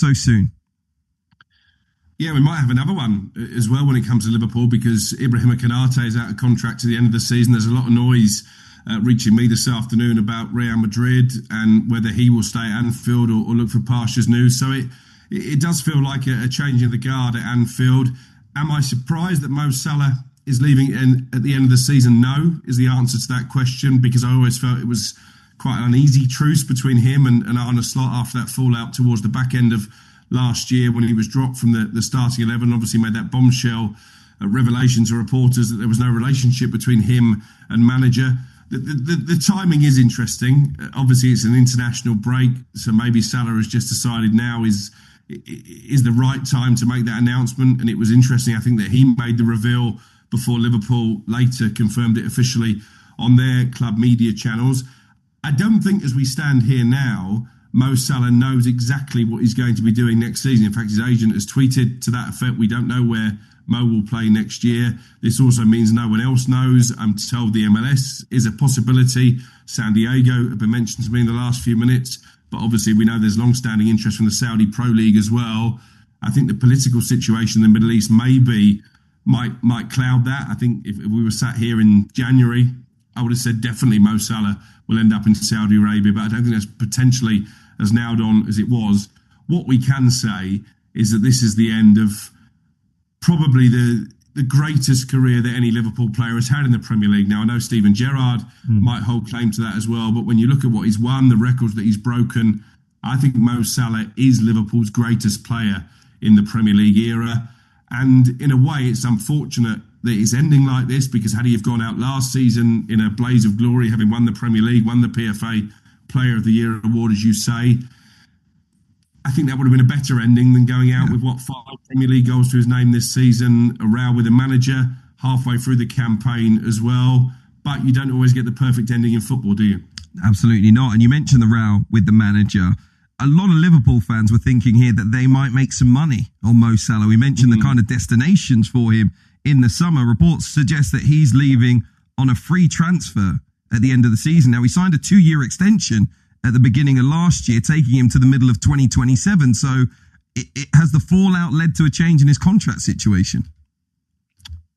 so soon? Yeah, we might have another one as well when it comes to Liverpool, because Ibrahima Konate is out of contract to the end of the season. There's a lot of noise reaching me this afternoon about Real Madrid and whether he will stay at Anfield or look for pastures new. So it does feel like a change in the guard at Anfield. Am I surprised that Mo Salah is leaving at the end of the season? No, is the answer to that question, because I always felt it was quite an uneasy truce between him and Arne Slot after that fallout towards the back end of last year when he was dropped from the starting 11. Obviously made that bombshell revelation to reporters that there was no relationship between him and manager. The timing is interesting. Obviously, it's an international break, so maybe Salah has just decided now is the right time to make that announcement. And it was interesting, I think, that he made the reveal before Liverpool later confirmed it officially on their club media channels. I don't think, as we stand here now, Mo Salah knows exactly what he's going to be doing next season. In fact, his agent has tweeted to that effect. We don't know where Mo will play next year. This also means no one else knows. I'm told the MLS is a possibility. San Diego have been mentioned to me in the last few minutes. But obviously we know there's long-standing interest from the Saudi Pro League as well. I think the political situation in the Middle East might cloud that. I think if we were sat here in January, I would have said definitely Mo Salah will end up in Saudi Arabia. But I don't think that's potentially as nailed on as it was. What we can say is that this is the end of probably the greatest career that any Liverpool player has had in the Premier League. Now, I know Steven Gerrard might hold claim to that as well, but when you look at what he's won, the records that he's broken, I think Mo Salah is Liverpool's greatest player in the Premier League era. And in a way, it's unfortunate that it's ending like this, because had he have gone out last season in a blaze of glory, having won the Premier League, won the PFA Player of the Year award, as you say, I think that would have been a better ending than going out with 5 Premier League goals to his name this season, a row with the manager halfway through the campaign as well. But you don't always get the perfect ending in football, do you? Absolutely not. And you mentioned the row with the manager. A lot of Liverpool fans were thinking here that they might make some money on Mo Salah. We mentioned the kind of destinations for him in the summer. Reports suggest that he's leaving on a free transfer at the end of the season. Now, he signed a 2-year extension at the beginning of last year, taking him to the middle of 2027. So has the fallout led to a change in his contract situation?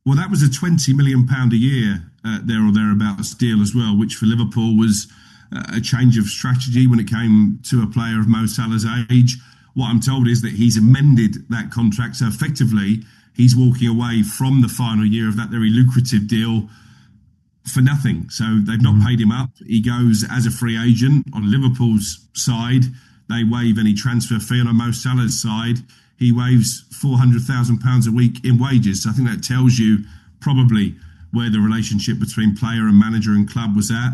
Well, that was a £20 million a year there or thereabouts deal as well, which for Liverpool was a change of strategy when it came to a player of Mo Salah's age. What I'm told is that he's amended that contract. So effectively, he's walking away from the final year of that very lucrative deal for nothing. So they've not paid him up. He goes as a free agent. On Liverpool's side, they waive any transfer fee. And on Mo Salah's side, he waives £400,000 a week in wages. So I think that tells you probably where the relationship between player and manager and club was at.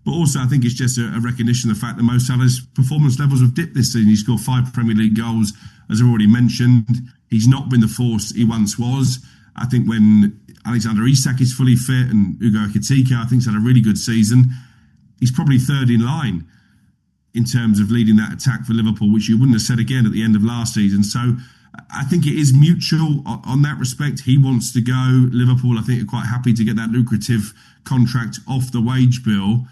But also, I think it's just a recognition of the fact that Mo Salah's performance levels have dipped this season. He scored 5 Premier League goals, as I already mentioned. He's not been the force he once was. I think when Alexander Isak is fully fit and Ugo Ekitike, I think, has had a really good season, he's probably third in line in terms of leading that attack for Liverpool, which you wouldn't have said again at the end of last season. So I think it is mutual on that respect. He wants to go. Liverpool, I think, are quite happy to get that lucrative contract off the wage bill.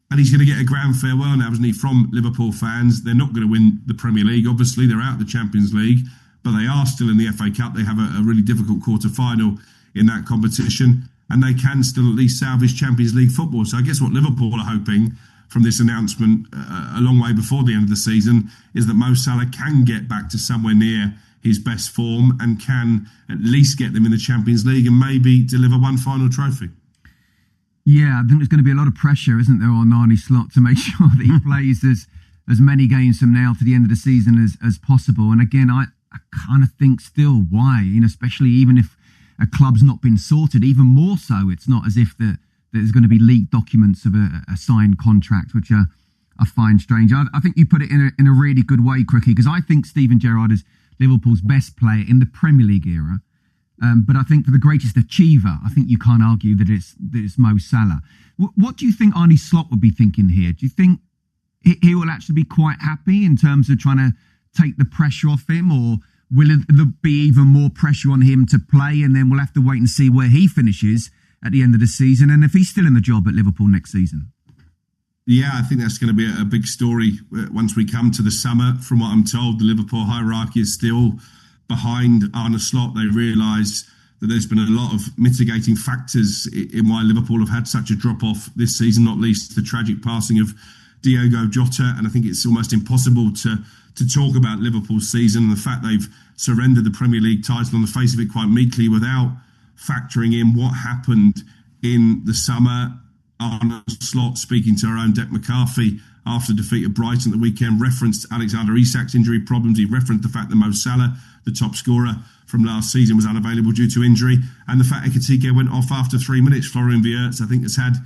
And he's going to get a grand farewell now, isn't he, from Liverpool fans. They're not going to win the Premier League. Obviously, they're out of the Champions League, but they are still in the FA Cup. They have a really difficult quarter-final in that competition, and they can still at least salvage Champions League football. So I guess what Liverpool are hoping from this announcement a long way before the end of the season is that Mo Salah can get back to somewhere near his best form and can at least get them in the Champions League and maybe deliver one final trophy. Yeah, I think there's going to be a lot of pressure, isn't there, on Arne Slot to make sure that he plays as many games from now to the end of the season as possible. And again, I kind of think still why, especially even if a club's not been sorted, even more so, it's not as if there's going to be leaked documents of a signed contract, which I find strange. I think you put it in a really good way, Crookie, because I think Steven Gerrard is Liverpool's best player in the Premier League era. But I think for the greatest achiever, I think you can't argue that it's Mo Salah. What do you think Arne Slot would be thinking here? Do you think he will actually be quite happy in terms of trying to take the pressure off him, or will there be even more pressure on him to play, and then we'll have to wait and see where he finishes at the end of the season and if he's still in the job at Liverpool next season? Yeah, I think that's going to be a big story once we come to the summer. From what I'm told, the Liverpool hierarchy is still behind Arne Slot. They realise that there's been a lot of mitigating factors in why Liverpool have had such a drop-off this season, not least the tragic passing of Diogo Jota. And I think it's almost impossible to talk about Liverpool's season and the fact they've surrendered the Premier League title on the face of it quite meekly without factoring in what happened in the summer. Arne Slot, speaking to our own Dec McCarthy after defeat at Brighton at the weekend, referenced Alexander Isak's injury problems. He referenced the fact that Mo Salah, the top scorer from last season, was unavailable due to injury, and the fact Ekitike went off after 3 minutes. Florian Wirtz, I think, has had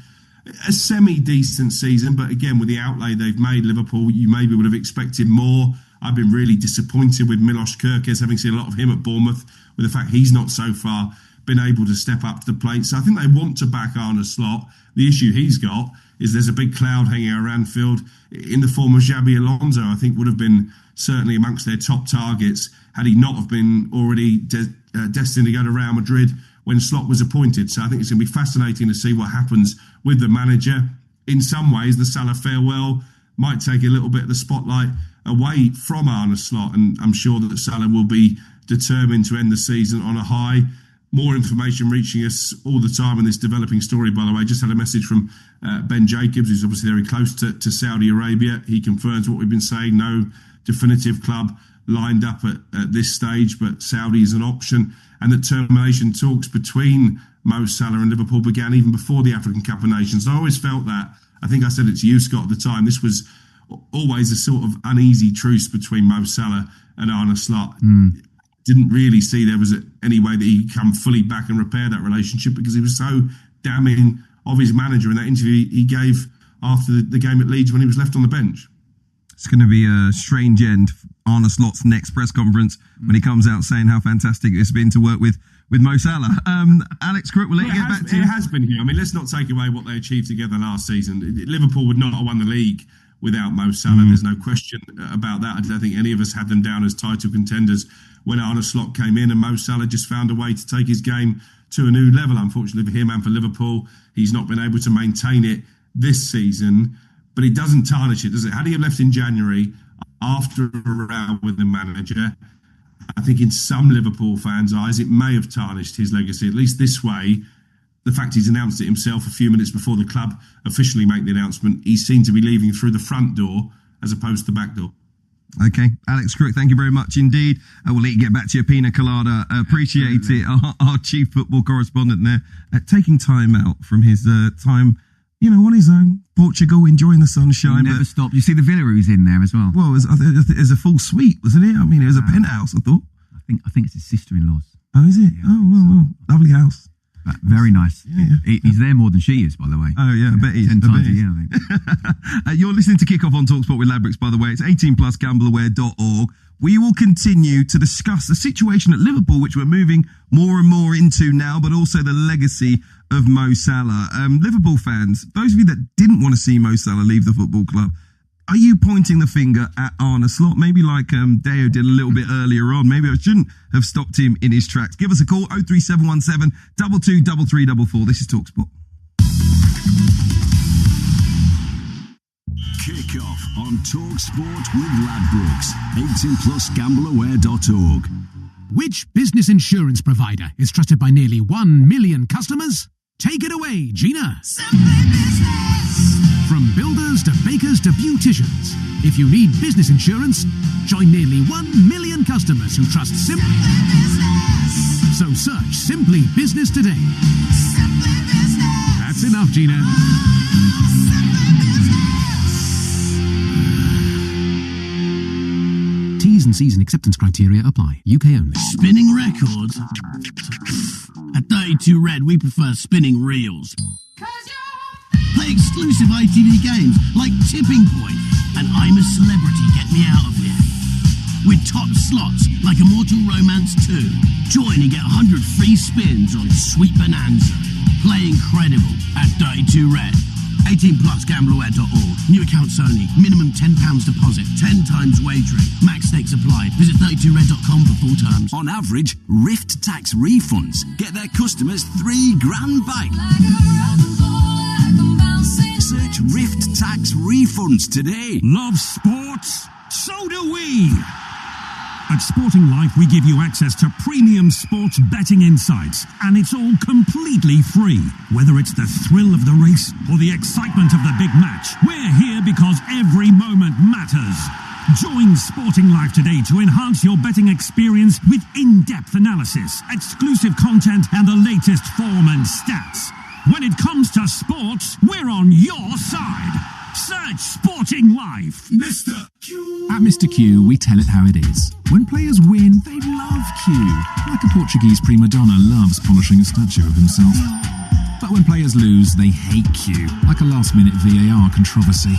a semi-decent season, but again, with the outlay they've made, Liverpool, you maybe would have expected more. I've been really disappointed with Milos Kerkez, having seen a lot of him at Bournemouth, with the fact he's not so far been able to step up to the plate. So I think they want to back Arne Slot. The issue he's got is there's a big cloud hanging over Anfield in the form of Xabi Alonso. I think would have been certainly amongst their top targets had he not have been already destined to go to Real Madrid when Slot was appointed. So I think it's going to be fascinating to see what happens with the manager. In some ways, the Salah farewell might take a little bit of the spotlight away from Arne Slot, and I'm sure that Salah will be determined to end the season on a high. More information reaching us all the time in this developing story, by the way. Just had a message from Ben Jacobs, who's obviously very close to Saudi Arabia. He confirms what we've been saying. No definitive club lined up at this stage, but Saudi is an option. And that termination talks between Mo Salah and Liverpool began even before the African Cup of Nations. I always felt that. I think I said it to you, Scott, at the time. This was always a sort of uneasy truce between Mo Salah and Arne Slot. Didn't really see there was any way that he could come fully back and repair that relationship, because he was so damning of his manager in that interview he gave after the game at Leeds when he was left on the bench. It's going to be a strange end for Arne Slot's next press conference when he comes out saying how fantastic it's been to work with Mo Salah. Alex Crook, we'll let you get back to you. It has been here. I mean, let's not take away what they achieved together last season. Liverpool would not have won the league without Mo Salah. There's no question about that. I don't think any of us had them down as title contenders when Arne Slot came in, and Mo Salah just found a way to take his game to a new level. Unfortunately for him and for Liverpool, he's not been able to maintain it this season, but it doesn't tarnish it, does it? Had he have left in January after a row with the manager, I think in some Liverpool fans' eyes, it may have tarnished his legacy, at least this way. The fact he's announced it himself a few minutes before the club officially make the announcement, he seemed to be leaving through the front door as opposed to the back door. Okay, Alex Crook, thank you very much indeed. We'll let you get back to your pina colada. Appreciate it. Our chief football correspondent there, taking time out from his time, on his own. Portugal, enjoying the sunshine. He never stopped. You see the villa he was in there as well. Well, it was a full suite, wasn't it? I mean, it was a penthouse, I thought. I think it's his sister-in-law's. Oh, is it? Yeah, well, lovely house. Very nice. Yeah. He's there more than she is, by the way. Oh, yeah, I bet he is. 10 times a year, I think. You're listening to Kickoff on TalkSport with Ladbrokes, by the way. It's 18+, gambleaware.org. We will continue to discuss the situation at Liverpool, which we're moving more and more into now, but also the legacy of Mo Salah. Liverpool fans, those of you that didn't want to see Mo Salah leave the football club, are you pointing the finger at Arne Slot? Maybe like Deo did a little bit earlier on. Maybe I shouldn't have stopped him in his tracks. Give us a call, 03717 223344. This is TalkSport. Kick off on TalkSport with Ladbrokes. 18+ gambleaware.org. Which business insurance provider is trusted by nearly 1 million customers? Take it away, Gina. Simply Business. From builders to bakers to beauticians, if you need business insurance, join nearly 1 million customers who trust Simply Business. So search Simply Business today. Simply Business. That's enough, Gina. Simply Business. T's and C's and acceptance criteria apply. UK only. Spinning records? At 32 Red, we prefer spinning reels. Play exclusive ITV games like Tipping Point and I'm a Celebrity, Get Me Out of Here. With top slots like Immortal Romance 2. Join and get 100 free spins on Sweet Bonanza. Play incredible at 32 Red. 18+ gambleaware.org. New accounts only. Minimum £10 deposit. 10 times wagering. Max stakes apply. Visit 32red.com for full terms. On average, Rift Tax refunds get their customers $3,000 back. So Search Rift Tax Refunds today. Love sports? So do we! At Sporting Life, we give you access to premium sports betting insights, and it's all completely free. Whether it's the thrill of the race or the excitement of the big match, we're here because every moment matters. Join Sporting Life today to enhance your betting experience with in-depth analysis, exclusive content, and the latest form and stats. When it comes to sports, we're on your side. Search Sporting Life. Mr. Q. At Mr. Q, we tell it how it is. When players win, they love Q. Like a Portuguese prima donna loves polishing a statue of himself. But when players lose, they hate Q. Like a last-minute VAR controversy.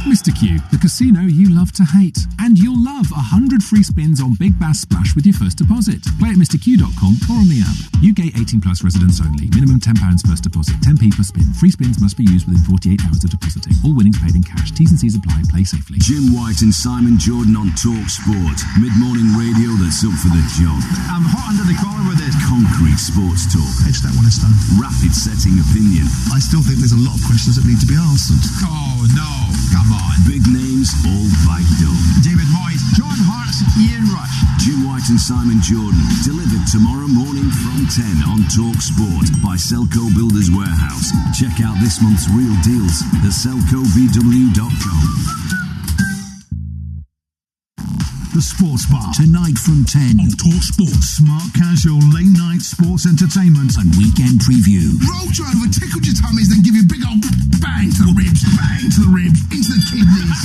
Mr. Q, the casino you love to hate. And you'll love 100 free spins on Big Bass Splash with your first deposit. Play at mrq.com or on the app. UK 18 plus residents only. Minimum £10 first deposit. 10p per spin. Free spins must be used within 48 hours of depositing. All winnings paid in cash. T's and C's apply. Play safely. Jim White and Simon Jordan on Talk Sport. Mid-morning radio that's up for the job. I'm hot under the collar with this. Concrete sports talk. Edge that one in stone. Rapid setting opinion. I still think there's a lot of questions that need to be answered. Oh, no. Come on. Big names all backed up. David Moyes, John Hart's, Ian Rush. Jim White and Simon Jordan. Delivered tomorrow morning from 10 on Talk Sport by Selco Builders Warehouse. Check out this month's real deals at selcovw.com. The Sports Bar, tonight from 10 on Talk Sports. Smart casual late night sports entertainment and weekend preview. Roach over, tickled your tummies, then give you a big old bang to the ribs, into the kidneys.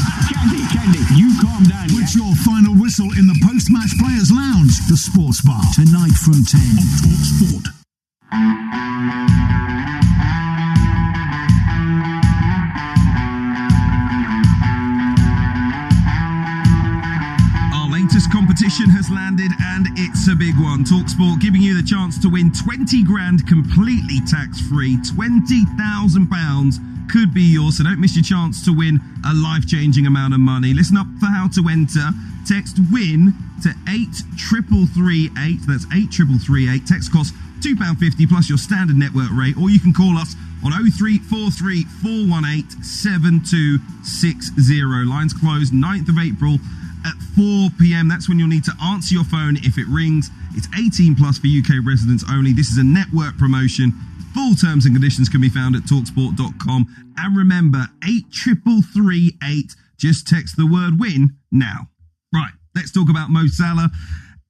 Candy, you calm down. What's your final whistle in the post-match players' lounge? The Sports Bar, tonight from 10 on Talk Sport. Competition has landed and it's a big one. TalkSport giving you the chance to win 20 grand completely tax-free. £20,000 could be yours, so don't miss your chance to win a life-changing amount of money. Listen up for how to enter. Text WIN to 83338. That's 83338. Text costs £2.50 plus your standard network rate, or you can call us on 0343 418 7260. Lines closed 9th of April at 4 p.m. That's when you'll need to answer your phone if it rings. It's 18 plus for UK residents only. This is a network promotion. Full terms and conditions can be found at talksport.com. And remember, 83338. Just text the word WIN now. Right, let's talk about Mo Salah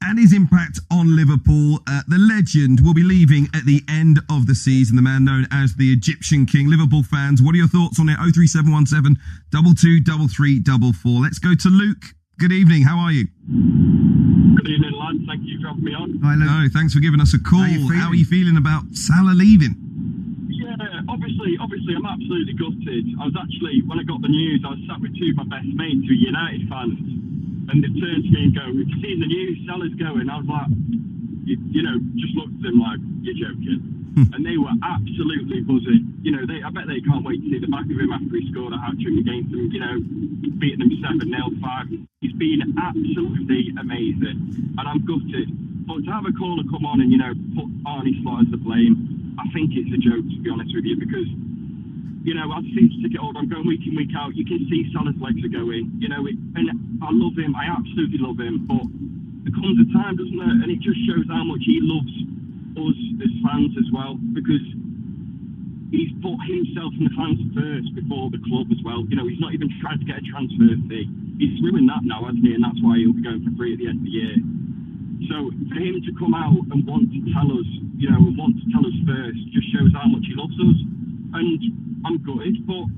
and his impact on Liverpool. The legend will be leaving at the end of the season, the man known as the Egyptian King. Liverpool fans, what are your thoughts on it? 03717 223344. Let's go to Luke. Good evening, how are you? Good evening, lads. Thank you for having me on. Hi, Luke. No, thanks for giving us a call. How are you feeling about Salah leaving? Yeah, obviously, I'm absolutely gutted. I was actually, when I got the news, I was sat with two of my best mates who are United fans, and they turned to me and go, "Have you seen the news? Salah's going." I was like, just looked at them like, "You're joking." And they were absolutely buzzing. I bet they can't wait to see the back of him after he scored a hat-trick against them, beating them 7-0, 5. He's been absolutely amazing. And I'm gutted. But to have a caller come on and, put Arnie Slot as the blame, I think it's a joke, to be honest with you, because, as a season ticket holder, I'm going week in, week out. You can see Salah's legs are going, and I love him. I absolutely love him. But there comes a time, doesn't there? And it just shows how much he loves us as fans as well, because he's put himself and the fans first before the club as well. He's not even tried to get a transfer fee. He's ruined that now, hasn't he? And that's why he'll be going for free at the end of the year. So for him to come out and want to tell us, and want to tell us first, just shows how much he loves us. And I'm gutted, but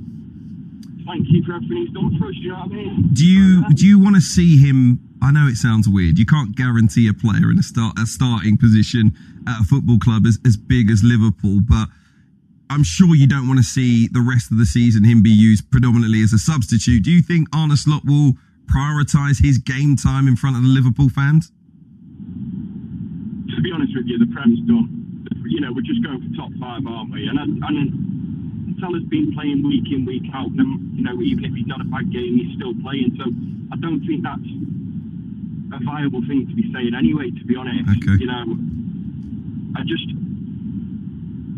thank you for everything he's done for us. You know what I mean? Do you want to see him? I know it sounds weird. You can't guarantee a player in a starting position at a football club as big as Liverpool, but I'm sure you don't want to see the rest of the season him be used predominantly as a substitute. Do you think Arne Slot will prioritise his game time in front of the Liverpool fans? To be honest with you, the Prem's done. We're just going for top 5, aren't we? And Salah's been playing week in, week out. And, even if he's had a bad game, he's still playing. So I don't think that's a viable thing to be saying anyway, to be honest. Okay.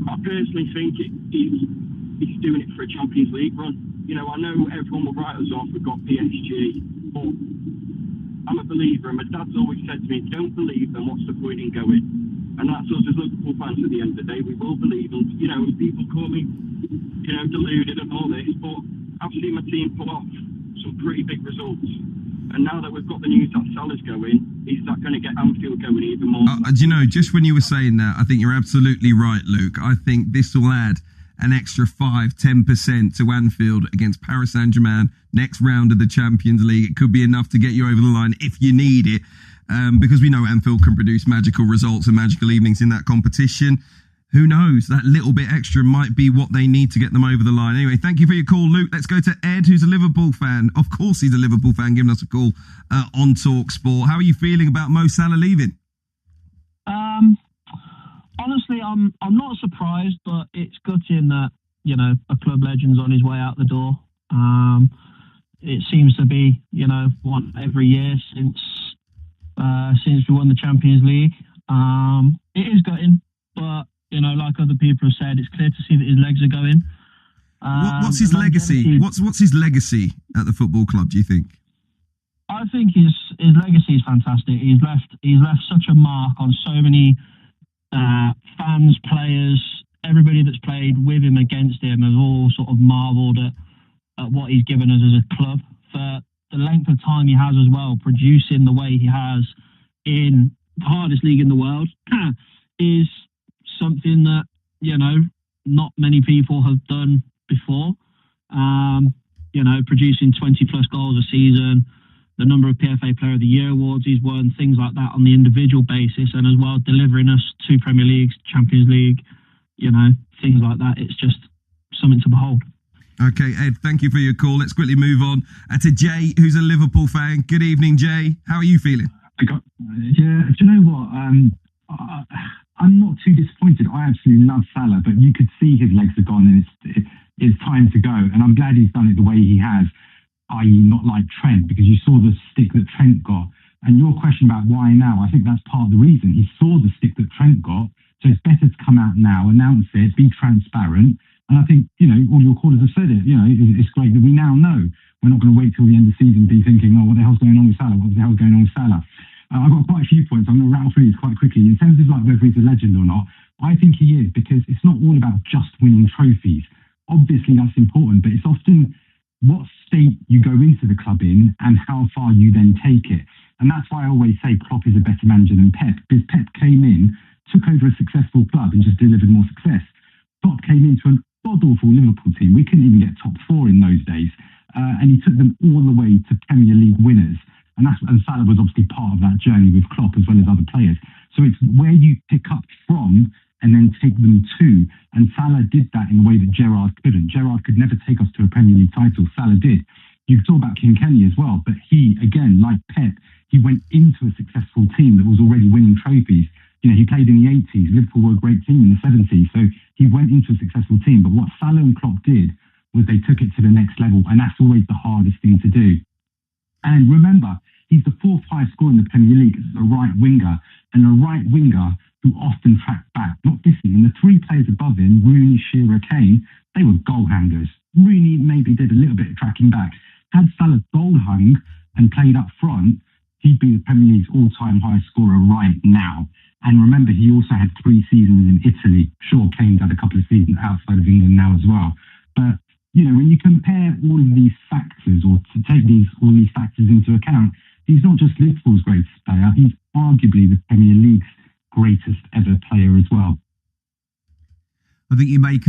I personally think he's doing it for a Champions League run. You know, I know everyone will write us off. We've got PSG, but I'm a believer, and my dad's always said to me, don't believe them, what's the point in going? And that's us as Liverpool fans at the end of the day. We will believe them. You know, people call me, you know, deluded and all this, but I've seen my team pull off some pretty big results. And now that we've got the news that Salah's going, is that going to get Anfield going even more? Do you know, just when you were saying that, I think you're absolutely right, Luke. I think this will add an extra 5-10% to Anfield against Paris Saint-Germain next round of the Champions League. It could be enough to get you over the line if you need it, because we know Anfield can produce magical results and magical evenings in that competition. Who knows? That little bit extra might be what they need to get them over the line. Anyway, thank you for your call, Luke. Let's go to Ed, who's a Liverpool fan. Of course he's a Liverpool fan, giving us a call on TalkSport. How are you feeling about Mo Salah leaving? Honestly, I'm not surprised, but it's gutting that, you know, a club legend's on his way out the door. It seems to be, you know, one every year since we won the Champions League. It is gutting, but, you know, like other people have said, it's clear to see that his legs are going. What's his legacy? What's his legacy at the football club, do you think? I think his legacy is fantastic. He's left such a mark on so many fans, players, everybody that's played with him, against him, have all sort of marvelled at what he's given us as a club for the length of time he has as well, producing the way he has in the hardest league in the world is something that, you know, not many people have done before. You know, producing 20 plus goals a season, the number of PFA Player of the Year awards he's won, things like that on the individual basis, and as well delivering us 2 Premier Leagues, Champions League, you know, things like that. It's just something to behold. Okay, Ed, thank you for your call. Let's quickly move on to Jay, who's a Liverpool fan. Good evening, Jay. How are you feeling? Yeah, do you know what? I'm not too disappointed. I absolutely love Salah, but you could see his legs are gone and it's time to go. And I'm glad he's done it the way he has, i.e. not like Trent, because you saw the stick that Trent got. And your question about why now, I think that's part of the reason. He saw the stick that Trent got, so it's better to come out now, announce it, be transparent. And I think, you know, all your callers have said it, you know, it's great that we now know. We're not going to wait till the end of the season and be thinking, oh, what the hell's going on with Salah? What the hell's going on with Salah? I've got quite a few points. I'm going to rattle through these quite quickly. In terms of like whether he's a legend or not, I think he is, because it's not all about just winning trophies. Obviously, that's important, but it's often what state you go into the club in and how far you then take it. And that's why I always say Klopp is a better manager than Pep, because Pep came in, took over a successful club and just delivered more success. Klopp came into an god-awful Liverpool team. We couldn't even get top 4 in those days. And he took them all the way to Premier League winners. And Salah was obviously part of that journey with Klopp as well as other players. So it's where you pick up from and then take them to. And Salah did that in a way that Gerrard couldn't. Gerrard could never take us to a Premier League title. Salah did. You talk about King Kenny as well, but he, again, like Pep, he went into a successful team that was already winning trophies. You know, he played in the 80s. Liverpool were a great team in the 70s. So he went into a successful team. But what Salah and Klopp did was they took it to the next level. And that's always the hardest thing to do. And remember, he's the 4th highest scorer in the Premier League as a right winger, and a right winger who often tracked back, not dissing. And the 3 players above him, Rooney, Shearer, Kane, they were goal hangers. Rooney maybe did a little bit of tracking back. Had Salah goal hung and played up front, he'd be the Premier League's all-time highest scorer right now. And remember, he also had 3 seasons in Italy. Sure, Kane's had a couple of seasons outside of England now as well. But you know, when you compare all of these factors, or to take all these factors into account, he's not just Liverpool's greatest player, he's arguably the Premier League's greatest ever player as well. I think you make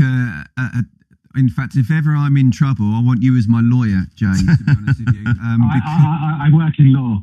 in fact, if ever I'm in trouble, I want you as my lawyer, Jay, to be honest with you. I work in law.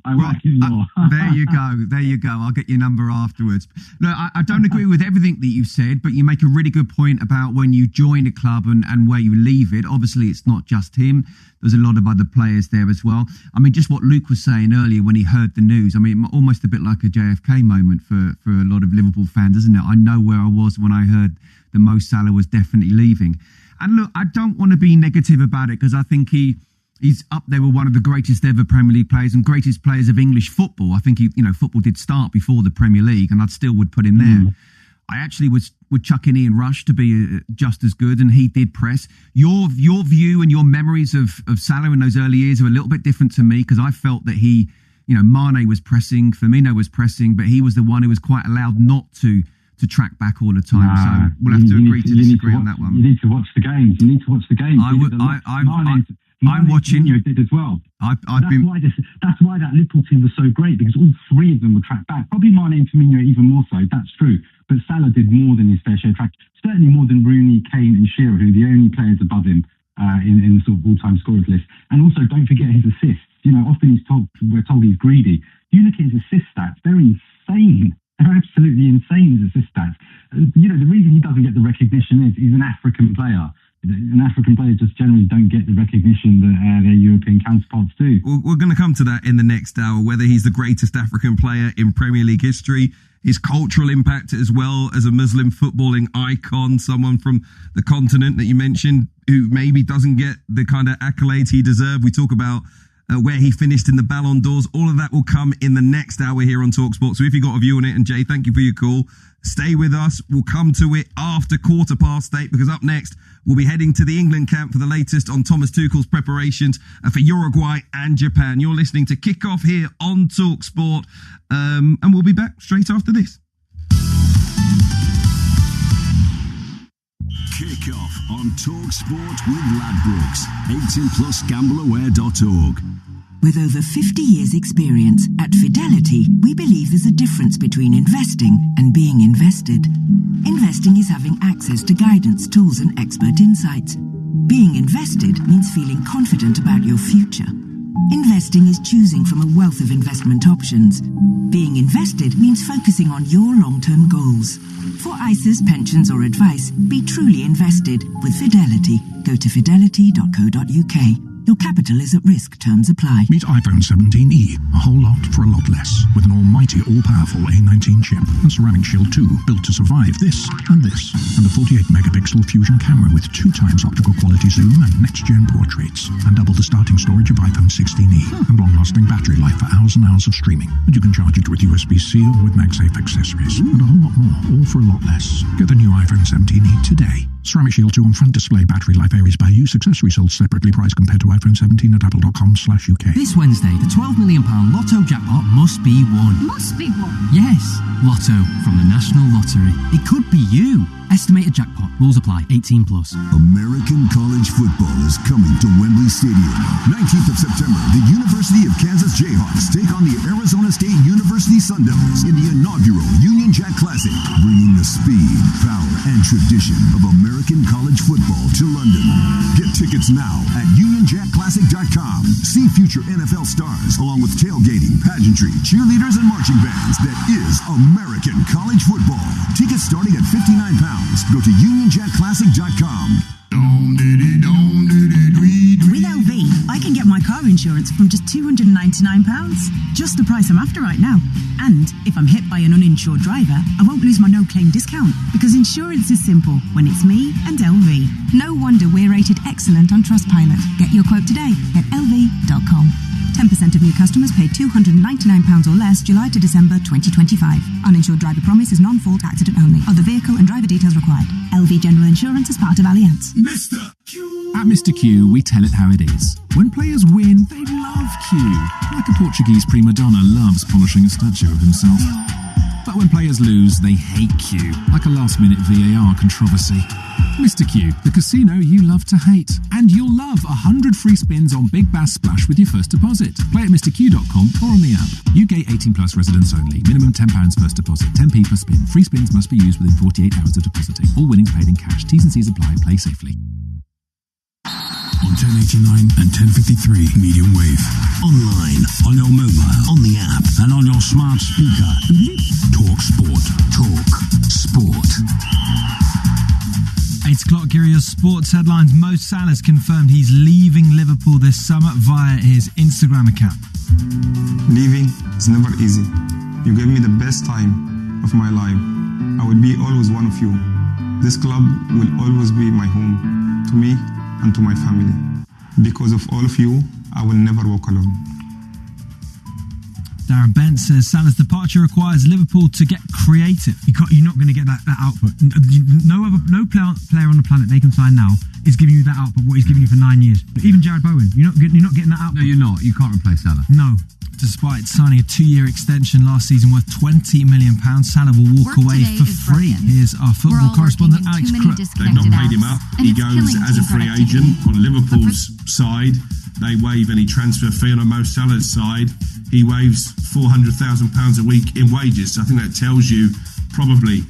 There you go. I'll get your number afterwards. Look, I don't agree with everything that you said, but you make a really good point about when you join a club and where you leave it. Obviously, it's not just him. There's a lot of other players there as well. I mean, just what Luke was saying earlier when he heard the news, I mean, almost a bit like a JFK moment for a lot of Liverpool fans, isn't it? I know where I was when I heard that Mo Salah was definitely leaving. And look, I don't want to be negative about it, because I think he's up there with one of the greatest ever Premier League players and greatest players of English football. I think football did start before the Premier League, and I still would put him there. I actually was would chuck in Ian Rush to be just as good, and he did press. Your view and your memories of Salah in those early years are a little bit different to me, because I felt that he, Mane was pressing, Firmino was pressing, but he was the one who was quite allowed not to track back all the time. So we'll have to agree to disagree on that one. You need to watch the games. I'm watching. Did as well. That's why that Liverpool team was so great, because all three of them would track back. Probably Mane and Firmino even more so. That's true. But Salah did more than his fair share of track. Certainly more than Rooney, Kane, and Shearer, who are the only players above him in the sort of all-time scorers list. And also, don't forget his assists. Often we're told he's greedy. You look at his assist stats; they're insane. They're absolutely insane, his assist stats. The reason he doesn't get the recognition is he's an African player. And African players just generally don't get the recognition that their European counterparts do. We're going to come to that in the next hour, whether he's the greatest African player in Premier League history, his cultural impact as well as a Muslim footballing icon, someone from the continent that you mentioned who maybe doesn't get the kind of accolades he deserved. We talk about where he finished in the Ballon d'Ors. All of that will come in the next hour here on TalkSport. So if you've got a view on it, and Jay, thank you for your call. Stay with us. We'll come to it after 8:15, because up next, we'll be heading to the England camp for the latest on Thomas Tuchel's preparations for Uruguay and Japan. You're listening to Kickoff here on TalkSport, and we'll be back straight after this. Kickoff on TalkSport with Ladbrokes. 18+ gambleaware.org. With over 50 years' experience, at Fidelity, we believe there's a difference between investing and being invested. Investing is having access to guidance, tools, and expert insights. Being invested means feeling confident about your future. Investing is choosing from a wealth of investment options. Being invested means focusing on your long-term goals. For ISAs, pensions, or advice, be truly invested with Fidelity. Go to fidelity.co.uk. Your capital is at risk. Terms apply. Meet iPhone 17e. A whole lot for a lot less. With an almighty, all-powerful A19 chip and Ceramic Shield 2 built to survive this. And a 48-megapixel fusion camera with 2 times optical quality zoom and next-gen portraits. And double the starting storage of iPhone 16e. And long-lasting battery life for hours and hours of streaming. And you can charge it with USB-C or with MagSafe accessories. And a whole lot more, all for a lot less. Get the new iPhone 17e today. Ceramic Shield 2 and front display battery life varies by use. Accessories sold separately, priced compared to iPhone 17 at apple.com/UK. This Wednesday, the £12 million Lotto jackpot must be won. Must be won? Yes, Lotto from the National Lottery. It could be you. Estimated jackpot. Rules apply. 18+. American college football is coming to Wembley Stadium. 19th of September, the University of Kansas Jayhawks take on the Arizona State University Sun Devils in the inaugural Union Jack Classic, bringing the speed, power, and tradition of American college football to London. Get tickets now at UnionJackClassic.com. See future NFL stars, along with tailgating, pageantry, cheerleaders, and marching bands. That is American college football. Tickets starting at £59. Go to UnionJackClassic.com. With LV, I can get my car insurance from just £299. Just the price I'm after right now. And if I'm hit by an uninsured driver, I won't lose my no-claim discount, because insurance is simple when it's me and LV. No wonder we're rated excellent on Trustpilot. Get your quote today at lv.com. 10% of new customers pay £299 or less July to December 2025. Uninsured driver promise is non-fault accident only. Other vehicle and driver details required. LV General Insurance is part of Allianz. Mr. Q. At Mr. Q, we tell it how it is. When players win, they love Q. Like a Portuguese prima donna loves polishing a statue of himself. But when players lose, they hate Q. Like a last-minute VAR controversy. Mr. Q, the casino you love to hate. And you'll love 100 free spins on Big Bass Splash with your first deposit. Play at MrQ.com or on the app. UK 18+ residents only. Minimum £10 first deposit. 10p per spin. Free spins must be used within 48 hours of depositing. All winnings paid in cash. T's and C's apply. Play safely. On 1089 and 1053 medium wave. Online, on your mobile, on the app, and on your smart speaker. Talk Sport. Talk Sport. 8 o'clock, here are your sports headlines. Mo Salah's confirmed he's leaving Liverpool this summer via his Instagram account. Leaving is never easy. You gave me the best time of my life. I will be always one of you. This club will always be my home, to me and to my family. Because of all of you, I will never walk alone. Darren Bent says Salah's departure requires Liverpool to get creative. You're not going to get that output. No player on the planet they can sign now is giving you that output, what he's giving you for 9 years. But even Jared Bowen, you're not getting that output. No, you're not. You can't replace Salah. No. Despite signing a 2-year extension last season worth £20 million, Salah will walk away for free. Here's our football correspondent, Alex Crook. They've not paid him up. He goes as a free agent. On Liverpool's side, they waive any transfer fee. On Mo Salah's side, he waives £400,000 a week in wages. So I think that tells you probably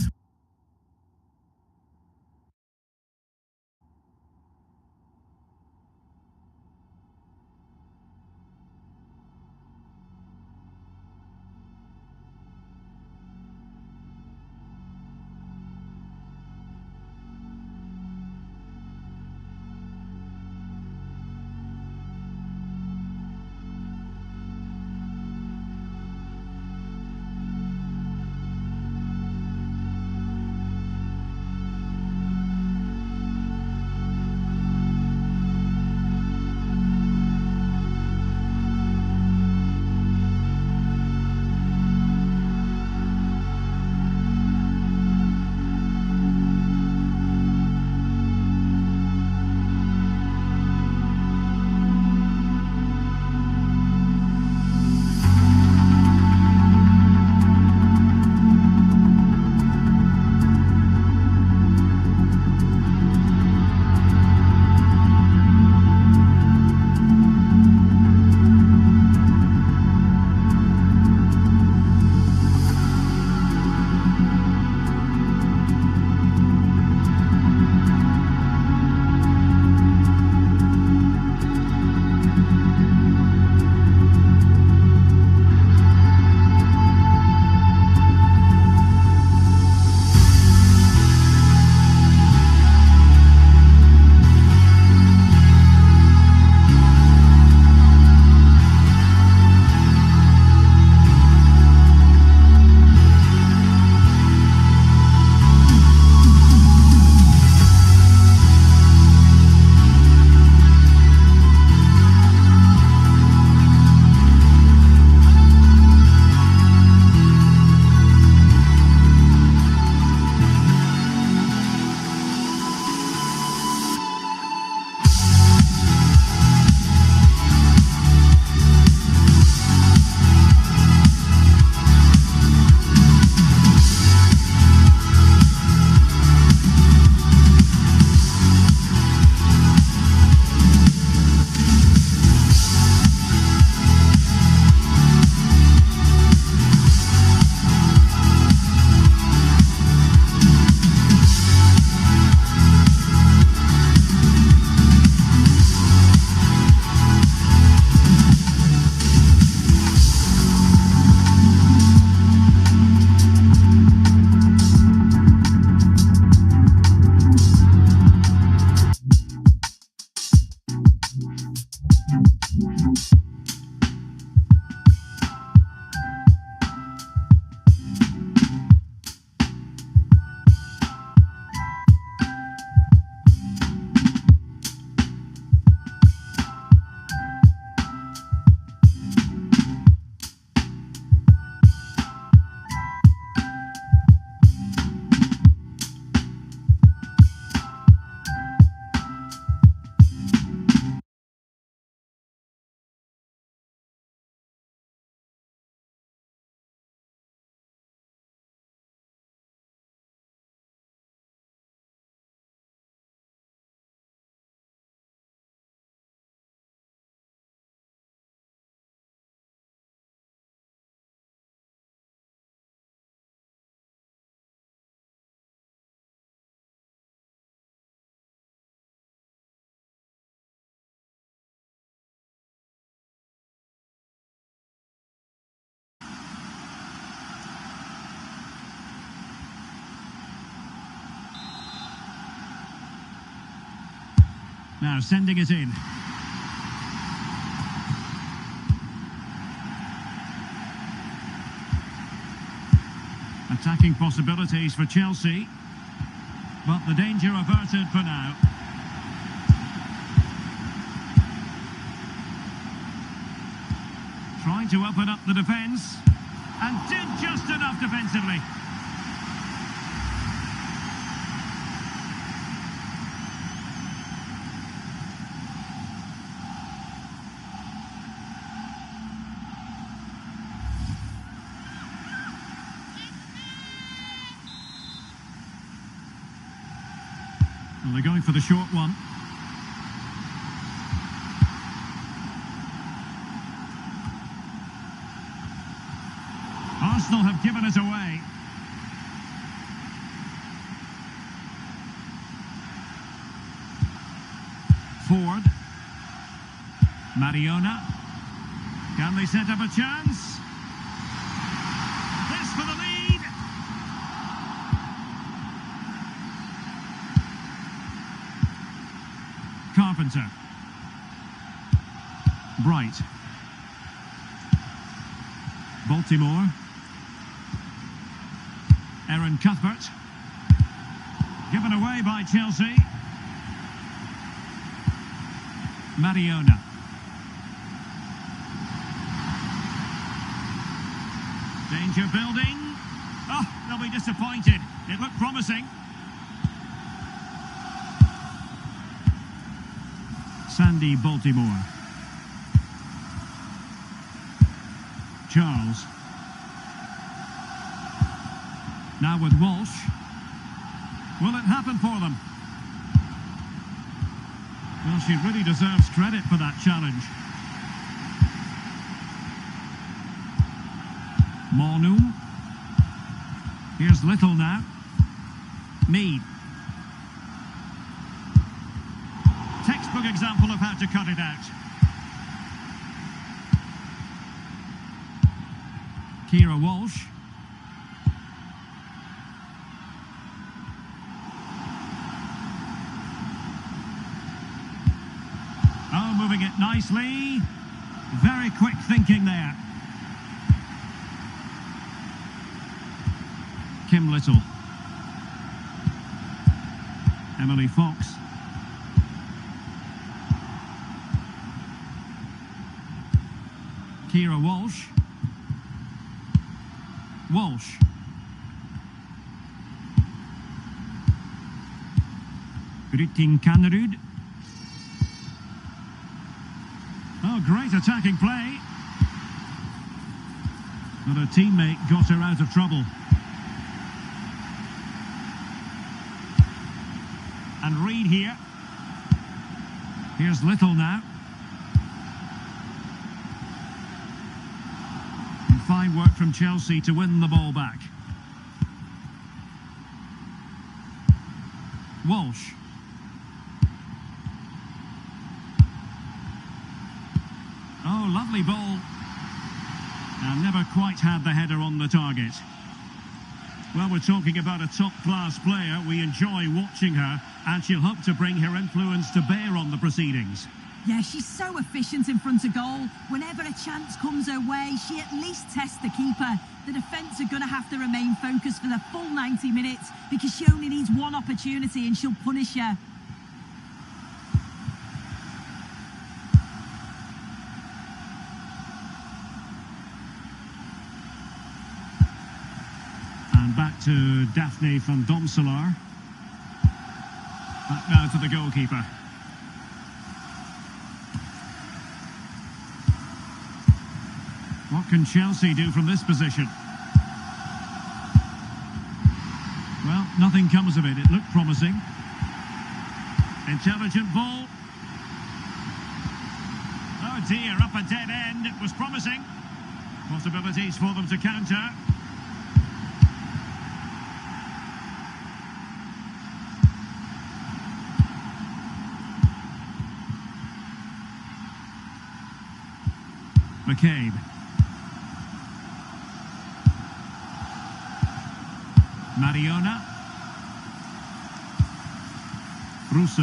Now sending it in. Attacking possibilities for Chelsea, but the danger averted for now. Trying to open up the defence, and did just enough defensively. Well, they're going for the short one. Arsenal have given it away. Ford. Mariona. Can they set up a chance? This for the lead. Carpenter. Bright. Baltimore. Aaron Cuthbert. Given away by Chelsea. Mariona. Danger building. Oh, they'll be disappointed. It looked promising. Sandy Baltimore. Charles. Now with Walsh. Will it happen for them? Well, she really deserves credit for that challenge. Monu. Here's Little now. Mead. Textbook example of how to cut it out. Kira Walsh. Oh, moving it nicely. Very quick thinking there. Kim Little. Emily Fox. Kira Walsh. Walsh. Rytting Kanerud. Oh, great attacking play. But her teammate got her out of trouble. And Reid here. Here's Little now. And fine work from Chelsea to win the ball back. Walsh. Oh, lovely ball. And never quite had the header on the target. Well, we're talking about a top-class player. We enjoy watching her, and she'll hope to bring her influence to bear on the proceedings. Yeah, she's so efficient in front of goal. Whenever a chance comes her way, she at least tests the keeper. The defence are going to have to remain focused for the full 90 minutes because she only needs one opportunity and she'll punish her. Back to Daphne van Domselaar. Back now to the goalkeeper. What can Chelsea do from this position? Well, nothing comes of it. It looked promising. Intelligent ball. Oh dear, up a dead end. It was promising. Possibilities for them to counter. McCabe. Mariona. Russo.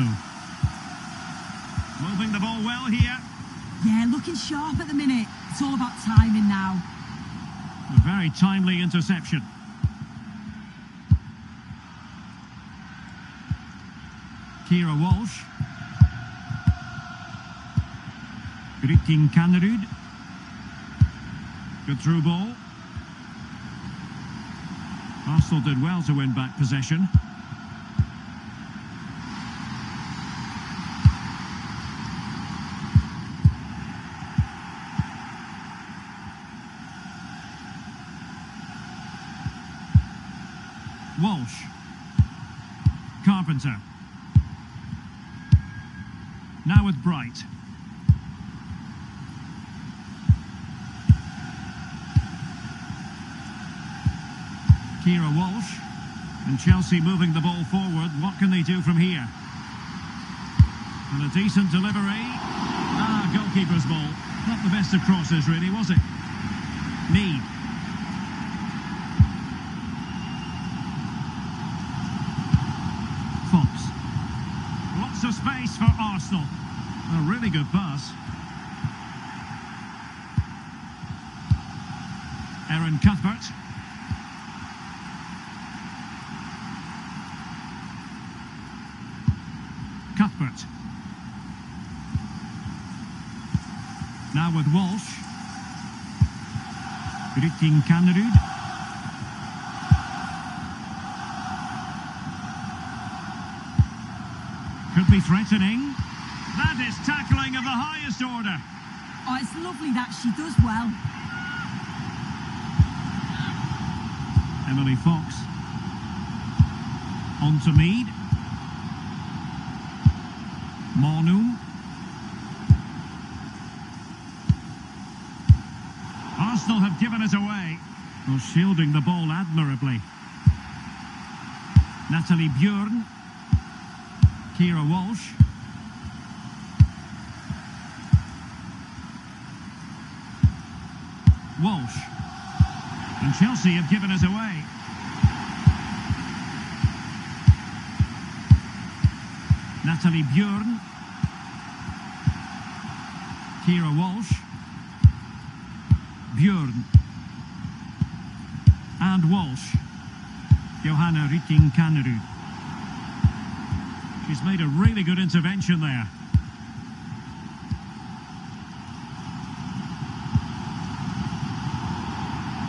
Moving the ball well here. Yeah, looking sharp at the minute. It's all about timing now. A very timely interception. Kira Walsh. Rytting Kanerud. Good through ball. Arsenal did well to win back possession. Walsh. Carpenter. Now with Bright. Kira Walsh. And Chelsea moving the ball forward. What can they do from here? And a decent delivery. Goalkeeper's ball. Not the best of crosses, really, was it? Mead. Fox. Lots of space for Arsenal. A really good pass. Aaron Cuthbert. Cuthbert. Now with Walsh. Rytting Kanerud. Could be threatening. That is tackling of the highest order. Oh, it's lovely that she does well. Emily Fox. On to Mead. Mornum. Arsenal have given it away. Well, shielding the ball admirably. Natalie Bjorn. Kira Walsh. Walsh. And Chelsea have given it away. Natalie Bjorn. Kira Walsh. Bjorn. And Walsh. Johanna Rytting Kanerud. She's made a really good intervention there.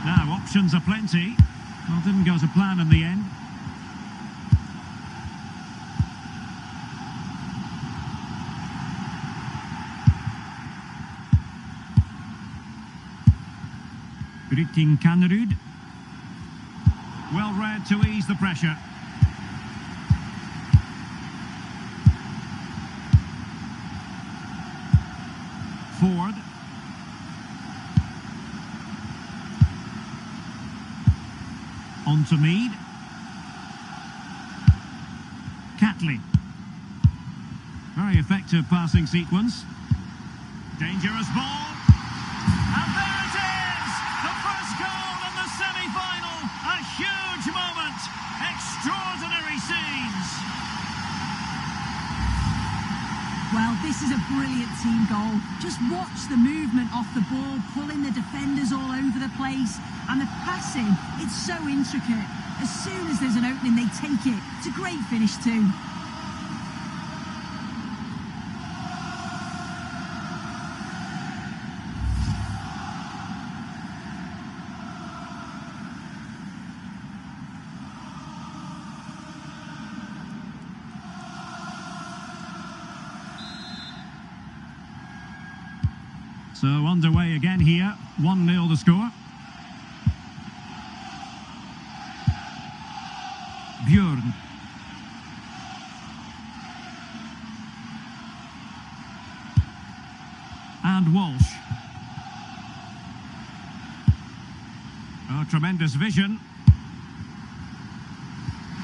Now, options are plenty. Well, didn't go to plan in the end. Rytting Kanerud. Well read to ease the pressure. Ford. On to Mead. Catley. Very effective passing sequence. Dangerous ball. And there it is! The first goal in the semi-final. A huge moment. Extraordinary scenes. Well, this is a brilliant team goal. Just watch the movement off the ball, pulling the defenders all over the place. And the passing, it's so intricate. As soon as there's an opening, they take it. It's a great finish too. So underway again here, 1-0 the score. Bjorn. And Walsh. Oh, tremendous vision.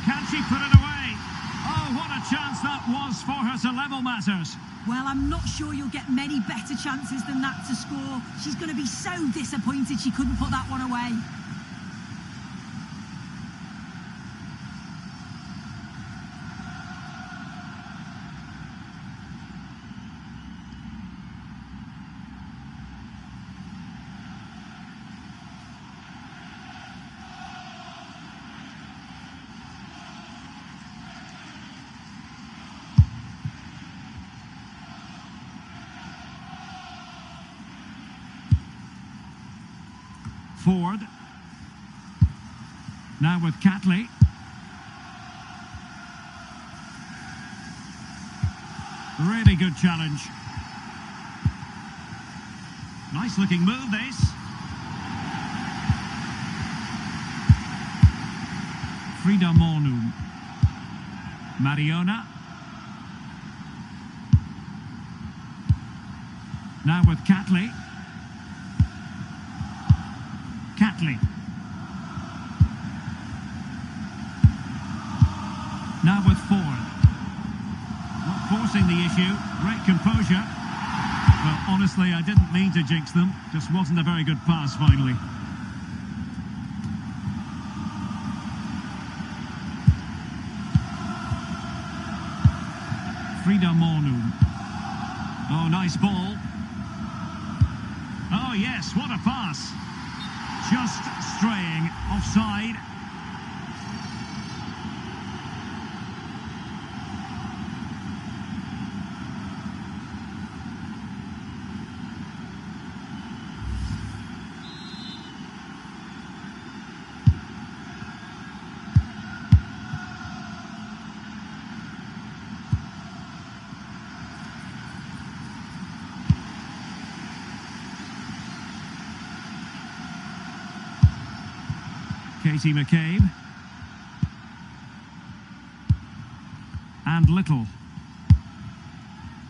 Can she put it away? Oh, what a chance that was for her to level matters. Well, I'm not sure you'll get many better chances than that to score. She's going to be so disappointed she couldn't put that one away. Ford. Now with Catley. Really good challenge. Nice looking move, this. Frida Mornum. Mariona. Now with Catley. Catley. Now with Ford. Not forcing the issue. Great composure. Well, honestly, I didn't mean to jinx them. Just wasn't a very good pass, finally. Frida Mornum. Oh, nice ball. Oh, yes, what a pass. Just straying offside. Katie McCabe. And Little.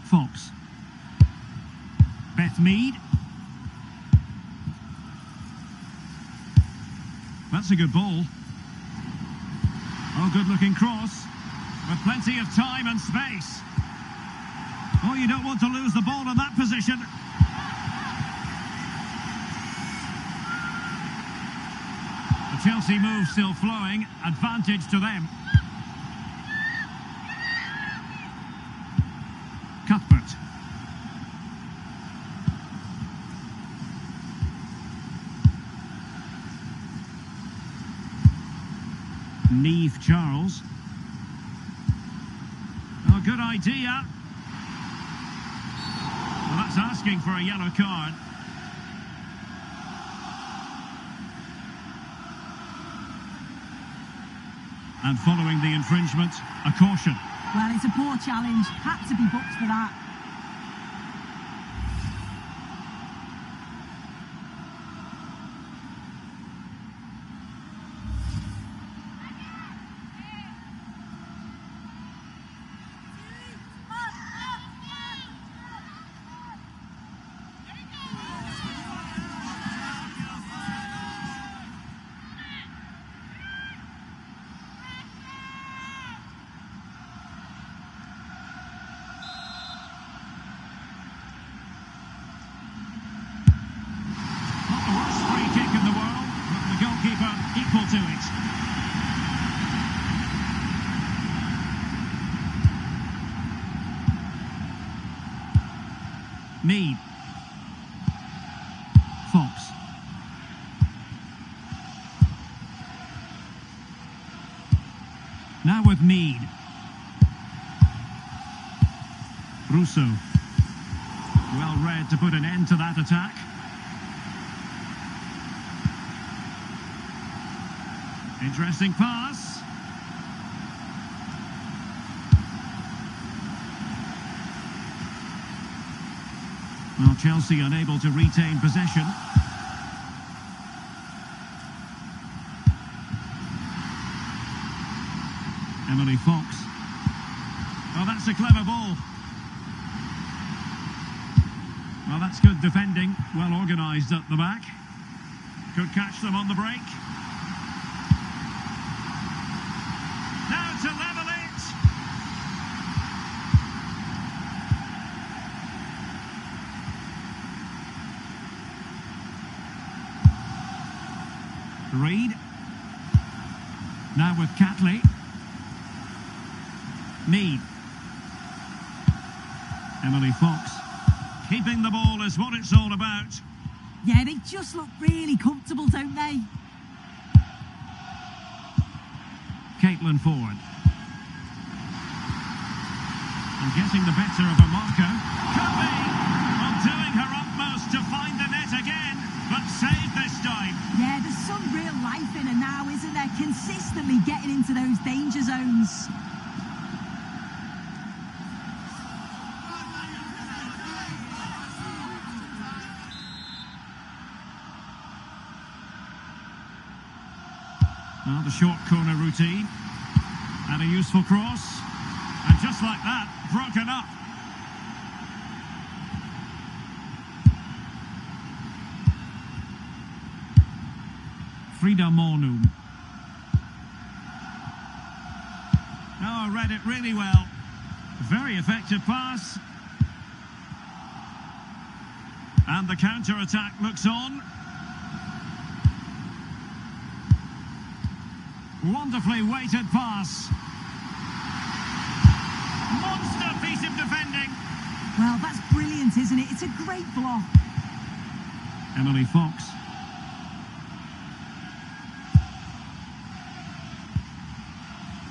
Fox. Beth Mead. That's a good ball. Oh, good looking cross. With plenty of time and space. Oh, you don't want to lose the ball in that position. Chelsea move still flowing, advantage to them. Cuthbert. Niamh Charles. Oh, good idea. Well, that's asking for a yellow card. And following the infringement, a caution. Well, it's a poor challenge. Had to be booked for that. Mead. Fox. Now with Mead. Russo. Well read to put an end to that attack. Interesting pass. Well, Chelsea unable to retain possession. Emily Fox. Oh, that's a clever ball. Well, that's good defending. Well organised at the back. Could catch them on the break. Now to level it. Reid. Now with Catley. Mead. Emily Fox. Keeping the ball is what it's all about. Yeah, they just look really comfortable, don't they? Caitlin Ford. And getting the better of a Marco. Could be. Well, doing her utmost to find the net again, but saved this time. Yeah, some real life in her now, isn't there? Consistently getting into those danger zones. Now the short corner routine. And a useful cross. And just like that, broken up. Frida Mornum. Oh, read it really well. Very effective pass. And the counter-attack looks on. Wonderfully weighted pass. Monster piece of defending. Well, that's brilliant, isn't it? It's a great block. Emily Fox.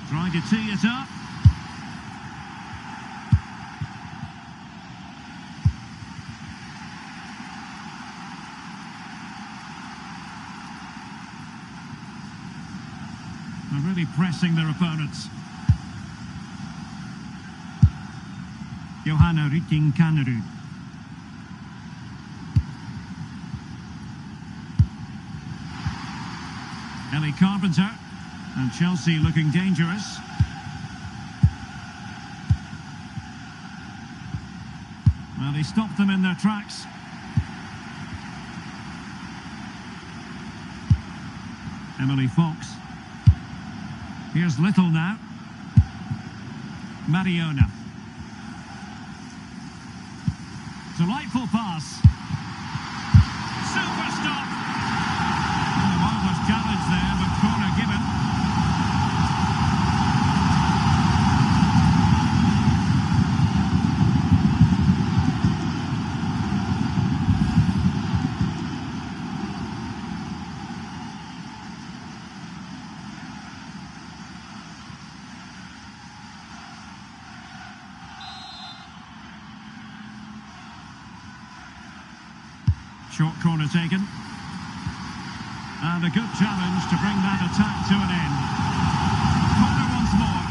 Trying to tee it up. They're really pressing their opponents. Johanna Rytting Kanerud. Ellie Carpenter. And Chelsea looking dangerous. Well, they stopped them in their tracks. Emily Fox. Here's Little now. Mariona. Delightful pass. Super stop. A marvellous challenge there, but corner given. Short corner taken. And a good challenge to bring that attack to an end. Corner once more.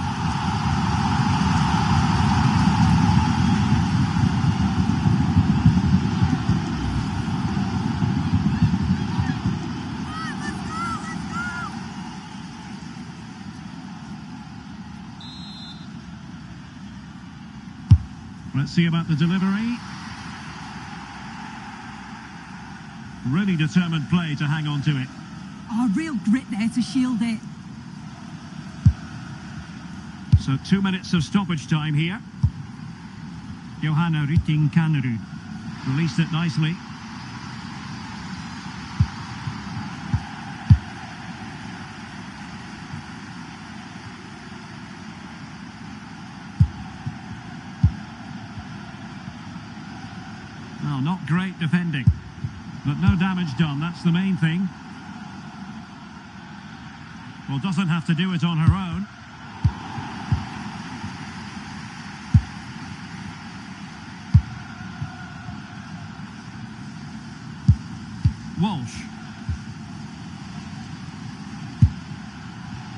Let's see about the delivery. Really determined play to hang on to it. Oh, real grit there to shield it. So 2 minutes of stoppage time here. Johanna Rytting Kanerud released it nicely. Oh, not great defending. But no damage done, that's the main thing. Well, doesn't have to do it on her own. Walsh.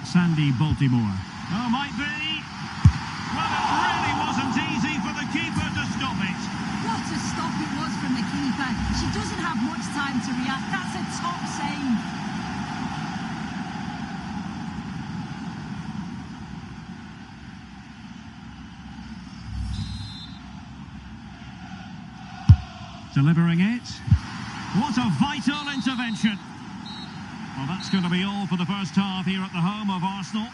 Sandy Baltimore. Oh, might be. Well, it really wasn't easy for the keeper to stop it. What a stop it was from the keeper. She doesn't have much time to react. That's a top save. Delivering it. What a vital intervention. Well, that's going to be all for the first half here at the home of Arsenal.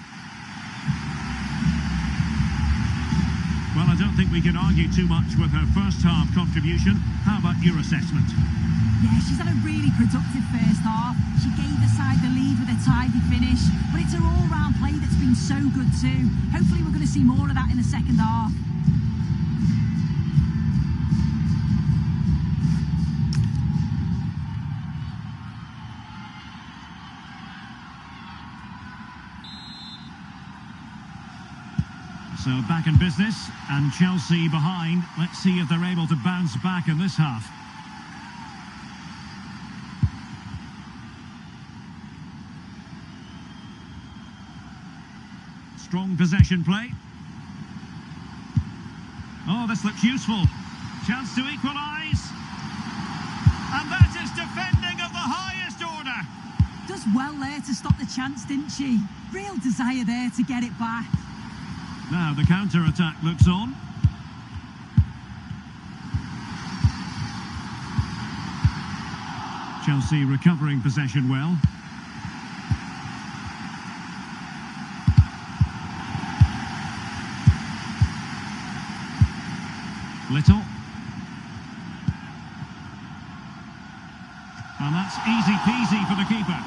Well, I don't think we can argue too much with her first half contribution. How about your assessment? Yeah, she's had a really productive first half. She gave the side the lead with a tidy finish, but it's her all-round play that's been so good too. Hopefully we're going to see more of that in the second half. So back in business, and Chelsea behind. Let's see if they're able to bounce back in this half. Strong possession play. Oh, this looks useful. Chance to equalise. And that is defending of the highest order. Does well there to stop the chance, didn't she? Real desire there to get it back. Now the counter-attack looks on. Chelsea recovering possession well. Little. And that's easy peasy for the keeper.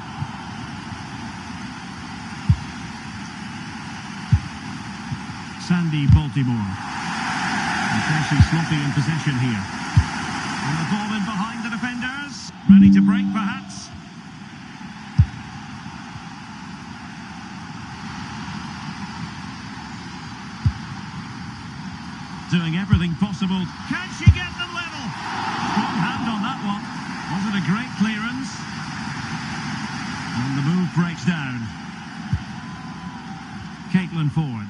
Sandy Baltimore. And Chelsea sloppy in possession here. And the ball in behind the defenders. Ready to break perhaps. Doing everything possible. Can she get them level? Strong hand on that one. Was it a great clearance? And the move breaks down. Caitlin Ford.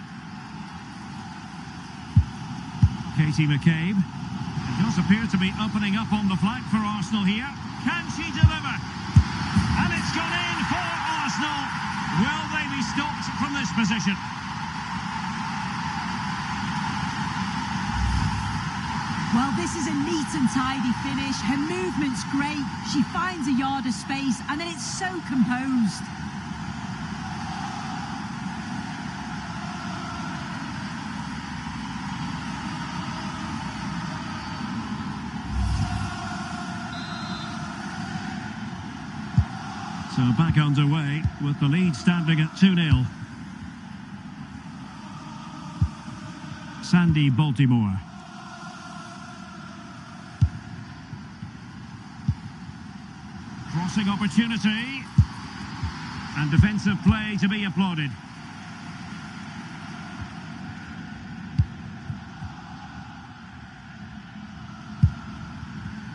Katie McCabe. It does appear to be opening up on the flank for Arsenal here. Can she deliver? And it's gone in for Arsenal. Will they be stopped from this position? Well, this is a neat and tidy finish. Her movement's great. She finds a yard of space, and then it's so composed. So back underway with the lead standing at 2-0. Sandy Baltimore. Crossing opportunity. And defensive play to be applauded.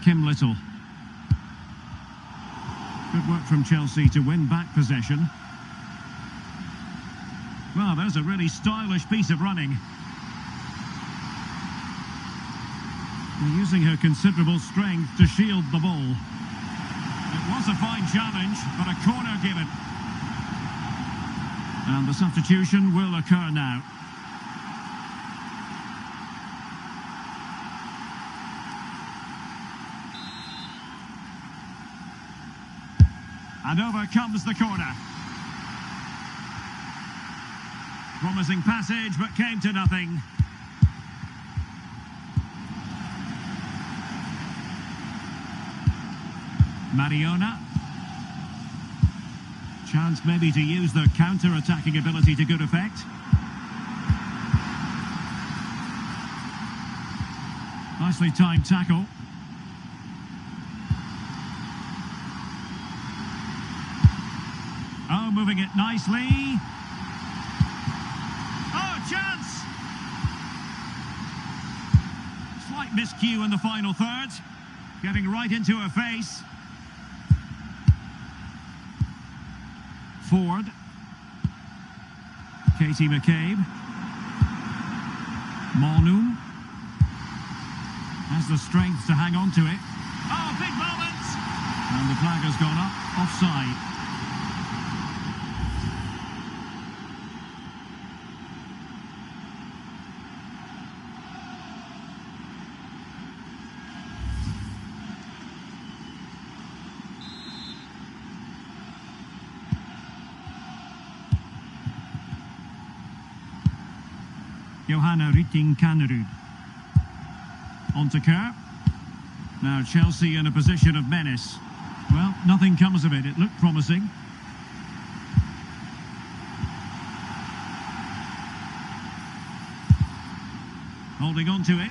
Kim Little. Good work from Chelsea to win back possession. Well, there's a really stylish piece of running. They're using her considerable strength to shield the ball. It was a fine challenge, but a corner given. And the substitution will occur now. And over comes the corner. Promising passage, but came to nothing. Mariona. Chance maybe to use their counter-attacking ability to good effect. Nicely timed tackle. Oh, moving it nicely. Oh, chance! Slight miscue in the final third. Getting right into her face. Ford. Katie McCabe. Malnoum. Has the strength to hang on to it. Oh, big moment! And the flag has gone up, offside. Johanna Rytting Kanerud. On to Kerr. Now Chelsea in a position of menace. Well, nothing comes of it. It looked promising. Holding on to it.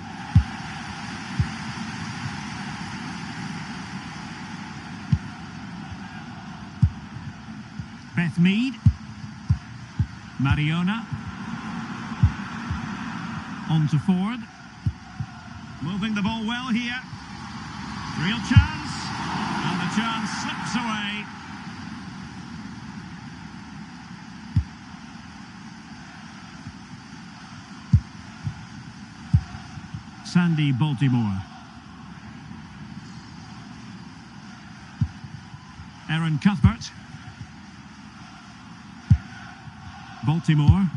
Beth Mead. Mariona. On to Ford. Moving the ball well here. Real chance. And the chance slips away. Sandy Baltimore. Aaron Cuthbert. Baltimore.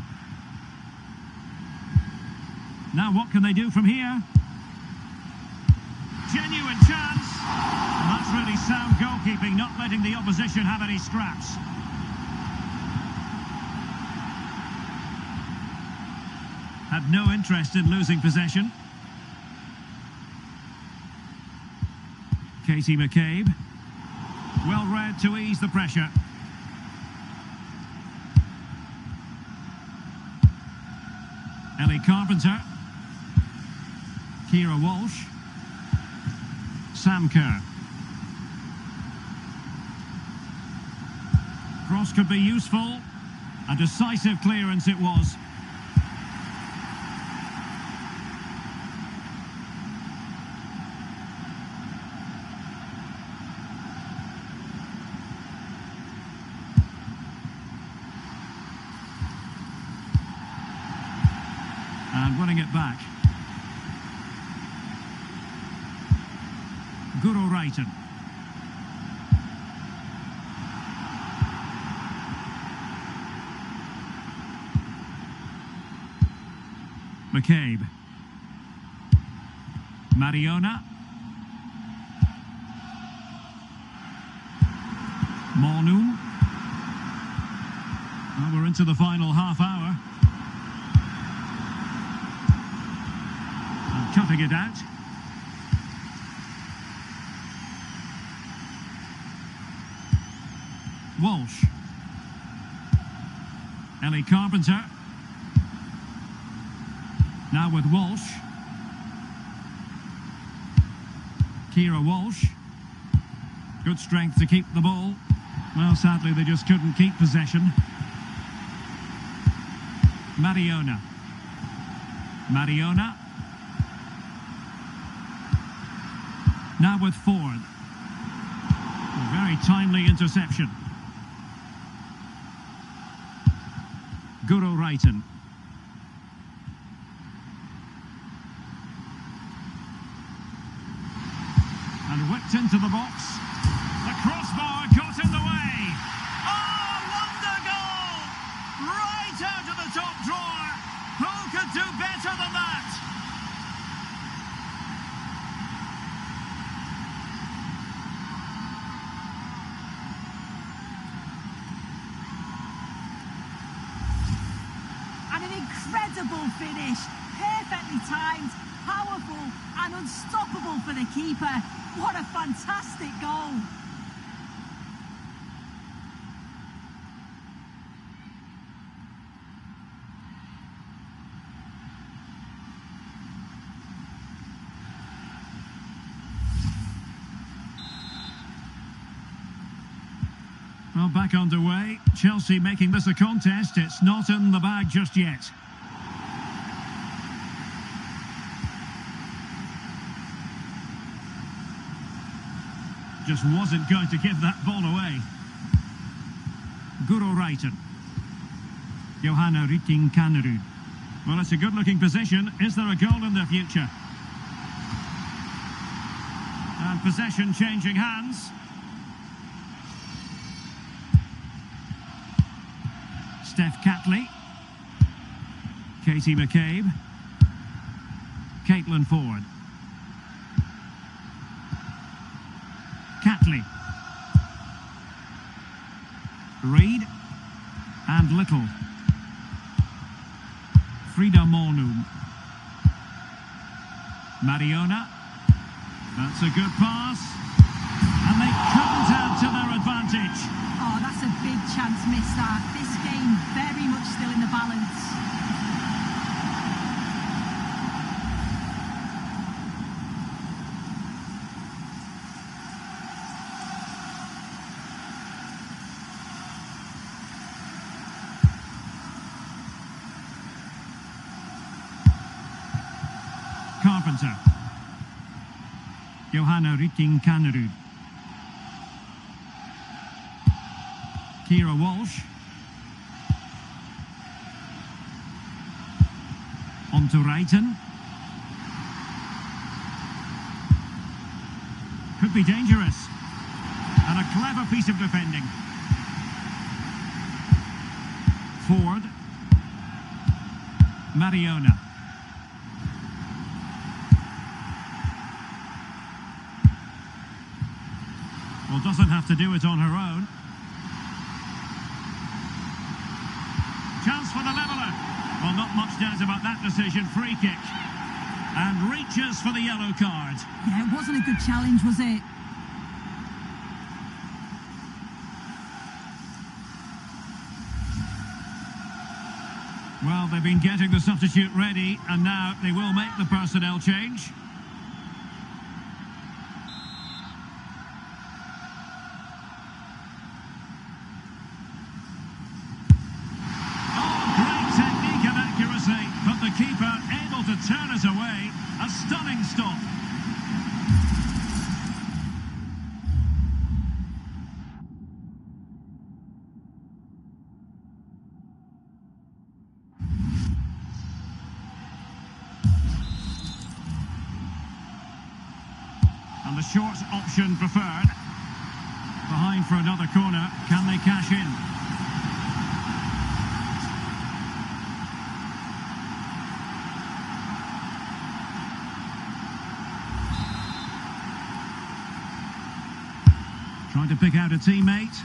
Now what can they do from here? Genuine chance. And that's really sound goalkeeping, not letting the opposition have any scraps. Had no interest in losing possession. Katie McCabe. Well read to ease the pressure. Ellie Carpenter. Kira Walsh. Sam Kerr. Cross could be useful. A decisive clearance it was. And winning it back. Guro Reiten. McCabe. Mariona. Mornoon. Well, we're into the final half hour. And cutting it out. Walsh. Ellie Carpenter. Now with Walsh. Kira Walsh. Good strength to keep the ball. Well, sadly, they just couldn't keep possession. Mariona. Mariona. Now with Ford. A very timely interception. Guro Reiten. And whipped into the box. The crossbar got in the way. Oh, wonder goal! Right out of the top drawer. Who could do better than that? And an incredible finish. Perfectly timed, powerful and unstoppable for the keeper. What a fantastic goal. Well, back underway. Chelsea making this a contest. It's not in the bag just yet. Just wasn't going to give that ball away. Guro Reiten. Johanna Rytting Kanerud. Well, it's a good-looking position. Is there a goal in the future? And possession changing hands. Steph Catley. Katie McCabe. Caitlin Ford. Catley. Reid. And Little. Frida Mornoon. Mariona. That's a good pass. And they couldn't add to their advantage. Oh, that's a big chance missed out. This game very much still in the balance. Carpenter. Johanna Rytting Kanerud. Kira Walsh. On to Reiten. be dangerous. And a clever piece of defending. Ford. Mariona. Well, doesn't have to do it on her own. Chance for the leveller. Well, not much doubt about that decision. Free kick. And reaches for the yellow card. Yeah, it wasn't a good challenge, was it? Well, they've been getting the substitute ready, and now they will make the personnel change. But the keeper able to turn it away. A stunning stop. And the short option preferred. Behind for another corner. Can they cash in? Trying to pick out a teammate.